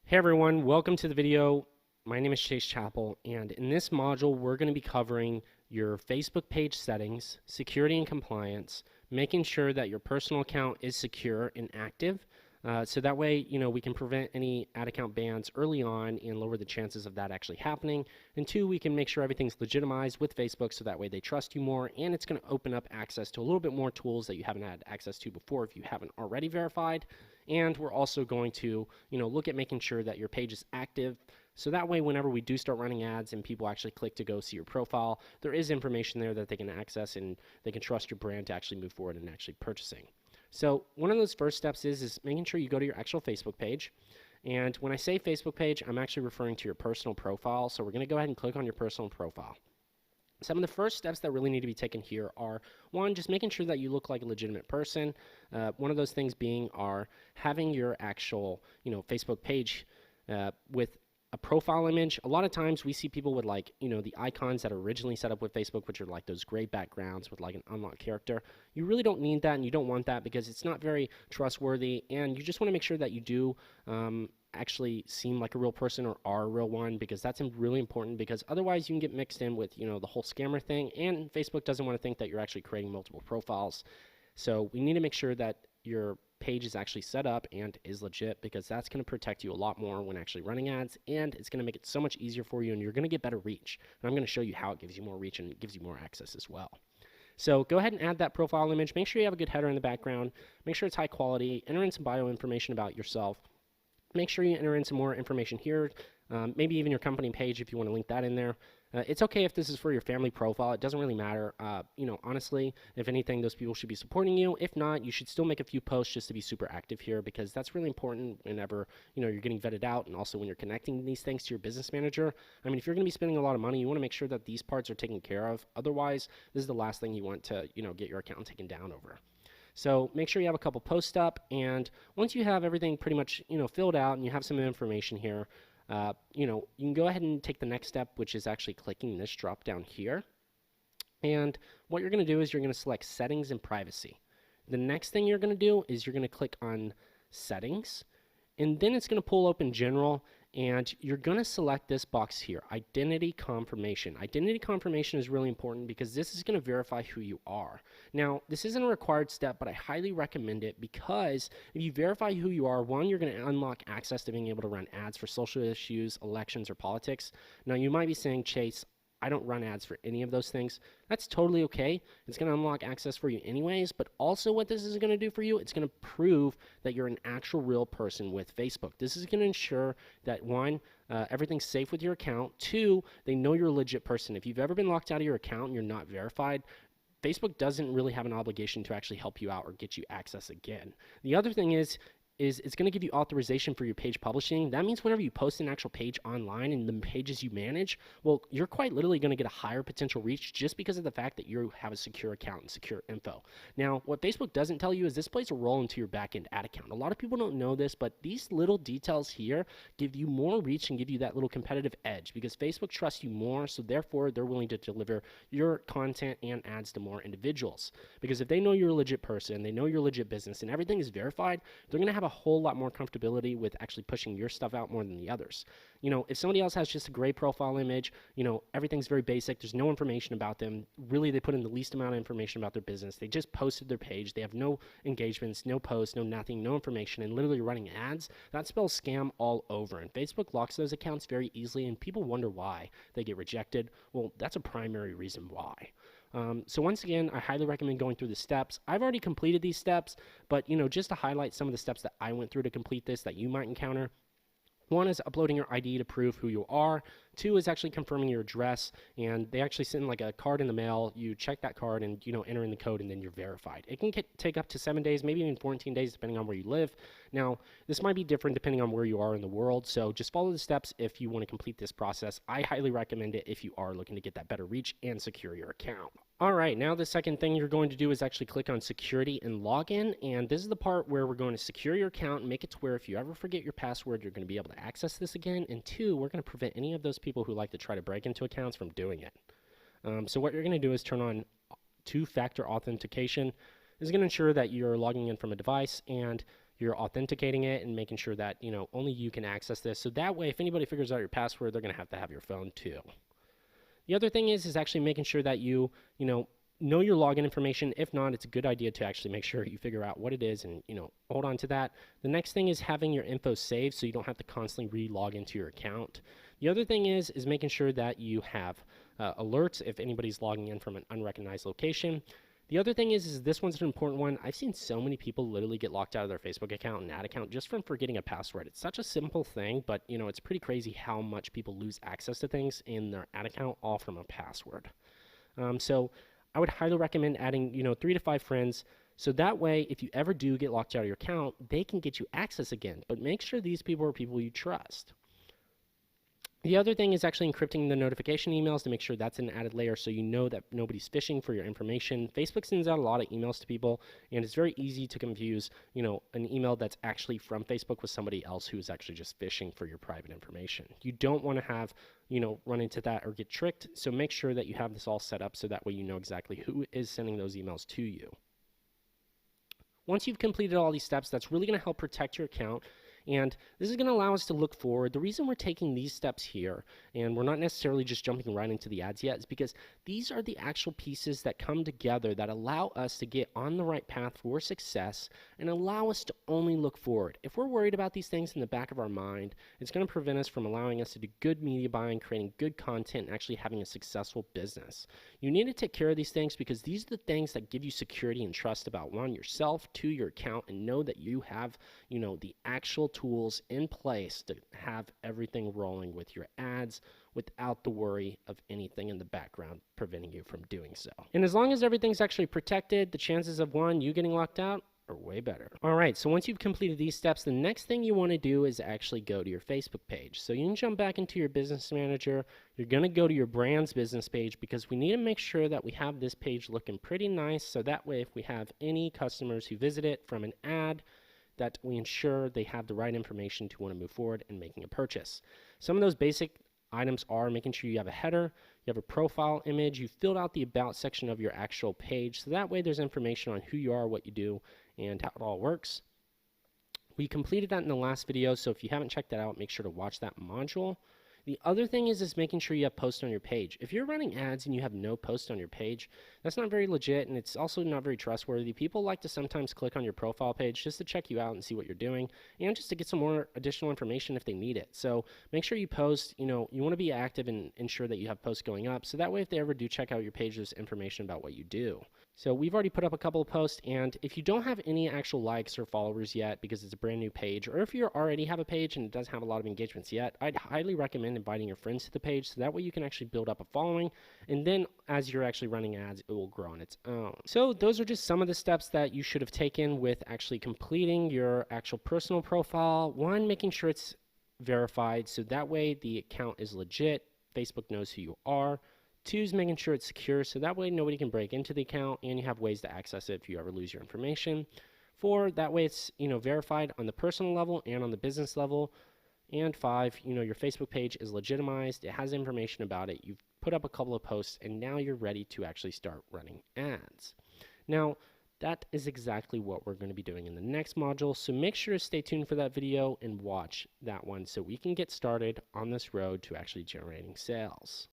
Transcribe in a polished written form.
Hey everyone, welcome to the video. My name is Chase Chappell, and in this module, we're going to be covering your Facebook page settings, security and compliance, making sure that your personal account is secure and active. So that way, we can prevent any ad account bans early on and lower the chances of that actually happening. And two, we can make sure everything's legitimized with Facebook so that way they trust you more, and it's going to open up access to a little bit more tools that you haven't had access to before if you haven't already verified. And we're also going to, look at making sure that your page is active. So that way, whenever we do start running ads and people actually click to go see your profile, there is information there that they can access and they can trust your brand to actually move forward and actually purchasing. So one of those first steps is making sure you go to your actual Facebook page. And when I say Facebook page, I'm actually referring to your personal profile. So we're going to go ahead and click on your personal profile. Some of the first steps that really need to be taken here are, one, just making sure that you look like a legitimate person. One of those things being are having your actual, Facebook page with a profile image. A lot of times we see people with the icons that are originally set up with Facebook, which are like those gray backgrounds with like an unlocked character. You really don't need that and you don't want that because it's not very trustworthy, and you just want to make sure that you do actually seem like a real person or are a real one, because that's really important, because otherwise you can get mixed in with the whole scammer thing, and Facebook doesn't want to think that you're actually creating multiple profiles. So we need to make sure that your page is actually set up and is legit, because that's going to protect you a lot more when actually running ads, and it's going to make it so much easier for you, and you're going to get better reach. And I'm going to show you how it gives you more reach and it gives you more access as well. So go ahead and add that profile image. Make sure you have a good header in the background. Make sure it's high quality. Enter in some bio information about yourself. Make sure you enter in some more information here, maybe even your company page if you want to link that in there. It's okay if this is for your family profile. It doesn't really matter. Honestly, if anything, those people should be supporting you. If not, you should still make a few posts just to be super active here, because that's really important whenever you're getting vetted out, and also when you're connecting these things to your business manager. I mean, if you're going to be spending a lot of money, you want to make sure that these parts are taken care of. Otherwise, this is the last thing you want to get your account taken down over. So make sure you have a couple posts up, and once you have everything pretty much filled out and you have some information here, you can go ahead and take the next step, which is actually clicking this drop down here. And what you're going to do is you're going to select settings and privacy. The next thing you're going to do is you're going to click on settings, and then it's going to pull open general, and you're going to select this box here, identity confirmation. Identity confirmation is really important because this is going to verify who you are. Now, this isn't a required step, but I highly recommend it, because if you verify who you are, one, you're going to unlock access to being able to run ads for social issues, elections, or politics. Now, you might be saying, Chase, I don't run ads for any of those things. That's totally okay. It's going to unlock access for you anyways, but also what this is going to do for you, it's going to prove that you're an actual real person with Facebook. This is going to ensure that, one, everything's safe with your account. Two, they know you're a legit person. If you've ever been locked out of your account and you're not verified, Facebook doesn't really have an obligation to actually help you out or get you access again. The other thing is it's going to give you authorization for your page publishing. That means whenever you post an actual page online and the pages you manage, well, you're quite literally going to get a higher potential reach just because of the fact that you have a secure account and secure info. Now, what Facebook doesn't tell you is this plays a role into your backend ad account. A lot of people don't know this, but these little details here give you more reach and give you that little competitive edge, because Facebook trusts you more, so therefore they're willing to deliver your content and ads to more individuals. Because if they know you're a legit person, they know you're a legit business, and everything is verified, they're going to have a whole lot more comfortability with actually pushing your stuff out more than the others. If somebody else has just a gray profile image, everything's very basic, there's no information about them, really they put in the least amount of information about their business, they just posted their page, they have no engagements, no posts, no nothing, no information, and literally running ads, that spells scam all over. And Facebook locks those accounts very easily, and people wonder why they get rejected. Well, that's a primary reason why. So once again, I highly recommend going through the steps. I've already completed these steps, but just to highlight some of the steps that I went through to complete this that you might encounter. One is uploading your ID to prove who you are. Two is actually confirming your address, and they actually send like a card in the mail. You check that card and enter in the code, and then you're verified. It can take up to 7 days, maybe even 14 days, depending on where you live. Now, this might be different depending on where you are in the world, so just follow the steps if you want to complete this process. I highly recommend it if you are looking to get that better reach and secure your account. All right, now the second thing you're going to do is actually click on security and login, and this is the part where we're going to secure your account and make it to where if you ever forget your password, you're going to be able to access this again. And two, we're going to prevent any of those people who like to try to break into accounts from doing it. So what you're going to do is turn on two-factor authentication. This is going to ensure that you're logging in from a device, and you're authenticating it and making sure that, only you can access this. So that way, if anybody figures out your password, they're going to have your phone too. The other thing is actually making sure that you know your login information. If not, it's a good idea to actually make sure you figure out what it is and, hold on to that. The next thing is having your info saved so you don't have to constantly re-log into your account. The other thing is making sure that you have alerts if anybody's logging in from an unrecognized location. The other thing is this one's an important one. I've seen so many people literally get locked out of their Facebook account and ad account just from forgetting a password. It's such a simple thing, but it's pretty crazy how much people lose access to things in their ad account all from a password. So I would highly recommend adding 3 to 5 friends. So that way, if you ever do get locked out of your account, they can get you access again. But make sure these people are people you trust. The other thing is actually encrypting the notification emails to make sure that's an added layer so you know that nobody's phishing for your information. Facebook sends out a lot of emails to people, and it's very easy to confuse, an email that's actually from Facebook with somebody else who's actually just phishing for your private information. You don't want to have, run into that or get tricked, so make sure that you have this all set up so that way you know exactly who is sending those emails to you. Once you've completed all these steps, that's really going to help protect your account. And this is going to allow us to look forward. The reason we're taking these steps here, and we're not necessarily just jumping right into the ads yet, is because these are the actual pieces that come together that allow us to get on the right path for success and allow us to only look forward. If we're worried about these things in the back of our mind, it's going to prevent us from allowing us to do good media buying, creating good content, and actually having a successful business. You need to take care of these things because these are the things that give you security and trust about, one, yourself, two, your account, and know that you have, the actual tools in place to have everything rolling with your ads without the worry of anything in the background preventing you from doing so. And as long as everything's actually protected, the chances of, one, you getting locked out are way better. All right, so once you've completed these steps, the next thing you want to do is actually go to your Facebook page. So you can jump back into your business manager. You're going to go to your brand's business page because we need to make sure that we have this page looking pretty nice so that way if we have any customers who visit it from an ad, that we ensure they have the right information to want to move forward and making a purchase. Some of those basic items are making sure you have a header, you have a profile image, you filled out the about section of your actual page, so that way there's information on who you are, what you do, and how it all works. We completed that in the last video, so if you haven't checked that out, make sure to watch that module. The other thing is making sure you have posts on your page. If you're running ads and you have no posts on your page, that's not very legit, and it's also not very trustworthy. People like to sometimes click on your profile page just to check you out and see what you're doing, and just to get some more additional information if they need it. So make sure you post. You want to be active and ensure that you have posts going up, so that way if they ever do check out your page, there's information about what you do. So we've already put up a couple of posts, and if you don't have any actual likes or followers yet because it's a brand new page, or if you already have a page and it doesn't have a lot of engagements yet, I'd highly recommend inviting your friends to the page so that way you can actually build up a following, and then as you're actually running ads, it will grow on its own. So those are just some of the steps that you should have taken with actually completing your actual personal profile. One, making sure it's verified so that way the account is legit, Facebook knows who you are. 2 is making sure it's secure so that way nobody can break into the account and you have ways to access it if you ever lose your information. 4, that way it's verified on the personal level and on the business level. And 5, your Facebook page is legitimized, it has information about it, you've put up a couple of posts, and now you're ready to actually start running ads. Now, that is exactly what we're going to be doing in the next module, so make sure to stay tuned for that video and watch that one so we can get started on this road to actually generating sales.